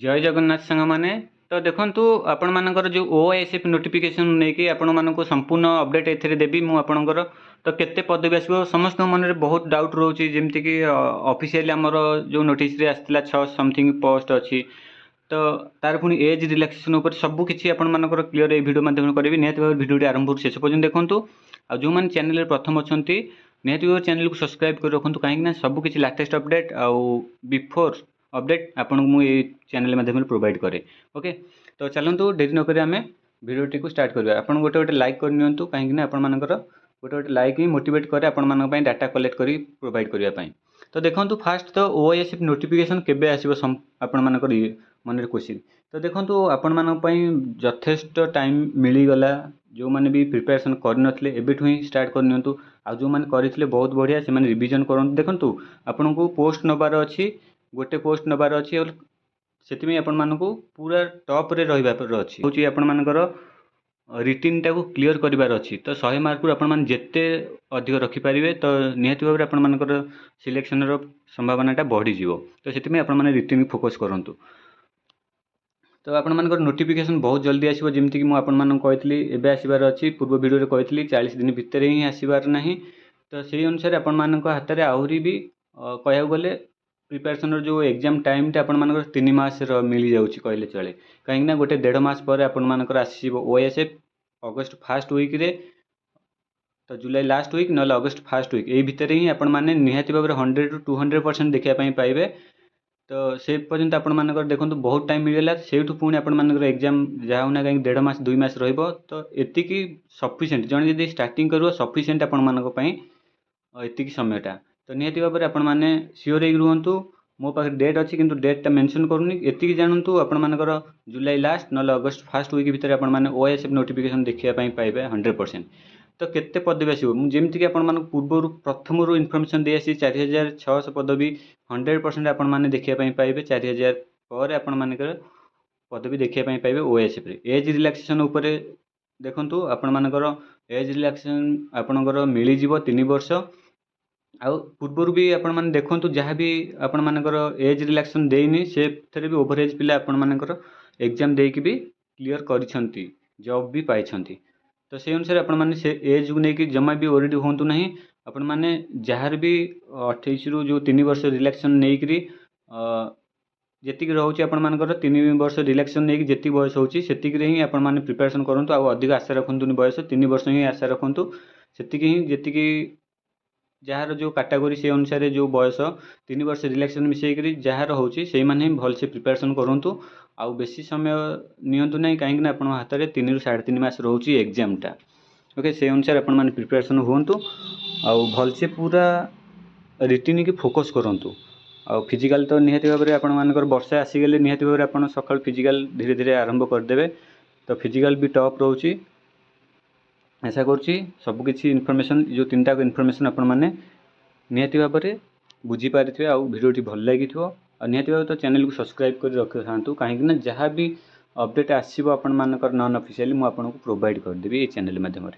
जय जगन्नाथ सांग मैंने तो देखु आपण मानकर जो ओएसएफ नोटिफिकेशन नहीं कि आपण मानक संपूर्ण अपडेट एथे देवी मुझर तो केते पदवी आसो समस्त मन में बहुत डाउट रोचे जमती कि ऑफिशियली आमर जो नोटिस आसाला 6 समथिंग पोस्ट अच्छी तो तार पुणी एज रिलैक्सेशन उपर सब किसी आपण मानकर क्लीयर ये वीडियो माध्यम करी निहत भाव वीडियो आरंभ शेष पर्यटन देखूँ आ जो मैंने चैनल प्रथम अच्छा निहत भाव चैनल को सब्सक्राइब कर रखुँ कहीं सब किसी लेटेस्ट अपडेट आउ बिफोर अपडेट आपन मुझे चैनल माध्यम प्रोवाइड करे। ओके तो चलतु डेरी नक आम भिडियोटी को स्टार्ट करवा आपन गोटे गोटे लाइक करनी कहीं आप गोटे गोटे लाइक ही मोटिवेट करे आपण डाटा कलेक्ट कर प्रोवाइड करने। तो देखो फास्ट तो ओएसएफ नोटिफिकेशन केबे आसीबो आपण मानकर मन क्वेश्चन तो देखो आपण मान यथेष्ट टाइम मिलीगला जो मैंने भी प्रिपेरेसन करनथले एबेठु ही स्टार्ट करनियंतु आ जो मैंने करथिले बहुत बढ़िया से माने रिवीजन करन देखंतु आपन को पोस्ट नबार अछि गोटे पोस्ट नबार अच्छी और से आपण मानक पूरा टॉप रे रहिबार अच्छी हूँ आपण मानकर रिटिन टाक क्लीयर करार अच्छी तो 100 मार्क आपण मैंने जिते अधिक रखिपारे तो निहत भाव आपण मानकर सिलेक्शन संभावनाटा बढ़ीज तो से आपण मैंने रिटिन फोकस करूँ। तो आपण मानकर नोटिफिकेशन बहुत जल्दी आसो जमीक कि मुझे एवं आसबार अच्छी पूर्व वीडियो कही 40 दिन भितर ही आसबार ना तो से अनुसार आपण मान हाथ में आहरी भी कह गले प्रिपेरेसन जो एग्जाम टाइम टा आपण 3 मास मिल जाऊँगी कहले चले कहीं गोटे 1.5 मास पर आपण मानकर आसीबो ओएसएफ अगस्ट फास्ट वीक रे तो जुलाई लास्ट वीक ना अगस्ट फास्ट वीक यही भितर ही आपण मैंने निहाती भाव 100 to 200% देखापी पाइबे। तो से पर्यंत आपण मानकर देखो बहुत टाइम मिलला से पुणी आपण मानकर एग्जाम जहाँ होना कहीं 1.5 मास 2 मास रहिबो तो एतिकी सफिशिएंट जन जब स्टार्टिंग करिवो सफिशिएंट आपण मानक पई एतिकी समयटा तो निहाती भाव आपण मैंने सियोर हो रुहतु मो पाखे डेट अच्छी किंतु डेटा मेंशन करूनी एतिकी जानतु आपण मानकर जुलाई लास्ट ना अगस्ट फास्ट वीक भितर आपण मैंने ओएसएफ नोटिफिकेशन देखापी पाइबे 100%। तो केते पदवी आसो जमीक कि आपण मानक पूर्व प्रथम इनफर्मेशन दे आसी 4600 पदवी 100% आपण मैंने देखापी पाइबे 4000 पर आपण मानकर पदवी देखापी पाइबे ओएसएफ रे एज रिलैक्सेशन उपरे देखंतु आपण मानकर एज रिलैक्सेशन आपणकर मिल जिवो 3 वर्ष आउ पूर्वर भी आपण मैंने देखूँ जहाँ भी आपण मानकर एज रिलैक्सेशन देनी से भी ओभर एज पिला आपण मानकर एग्जाम देकी भी क्लीयर करिसंती जॉब भी पाइछंती तो से अनुसार आपण माने से एज को लेकिन जमा भी ओरिड होंतु नहीं आपण माने जार भी 28 रु जो 3 वर्ष रिलैक्सेशन नेकरी जेतिक रोचे आपण मानकर 3 वर्ष रिलैक्सेशन नेकी जेति बयस होची सेतिक रे ही आपण माने प्रिपरेशन करंतु आ अधिक आशा रखंतु बयस 3 वर्ष ही आशा रखंतु सेतिक ही जेतिक जार जो कैटेगरी से अनुसार जो बयस 3 वर्ष रिलैक्सेशन मिसेकरी जार होची से माने भल से प्रिपरेशन करंतु आउ बेसी समय नियंतु नहीं कहीं आप हाथ में 3 ରୁ 3.5 मास रोचे एग्जामटा। ओके से अनुसार आपण माने प्रिपरेशन हुंतु आउ भल से पूरा रिटिन की फोकस करंतु आउ फिजिकल तो निहाती भाव में आपण मानकर वर्षा आसीगले निहाती भाव में आपण सकाळ फिजिकल धीरे धीरे आरंभ करदेवे तो फिजिकल भी टॉप रोची आशा करुँची सबकि इनफर्मेशन जो 3टा इनफर्मेशन आपण मैंने निहाती भाव में बुझीपारे आउ भिडियोटी भल लगी निहाती भाव तो चैनल को सब्सक्राइब कर रखि था कहीं जहाँ भी अपडेट आसो आपण मानकर नॉन ऑफिशियली मुझे आपको प्रोवाइड करदेवी ये चैनल माध्यम।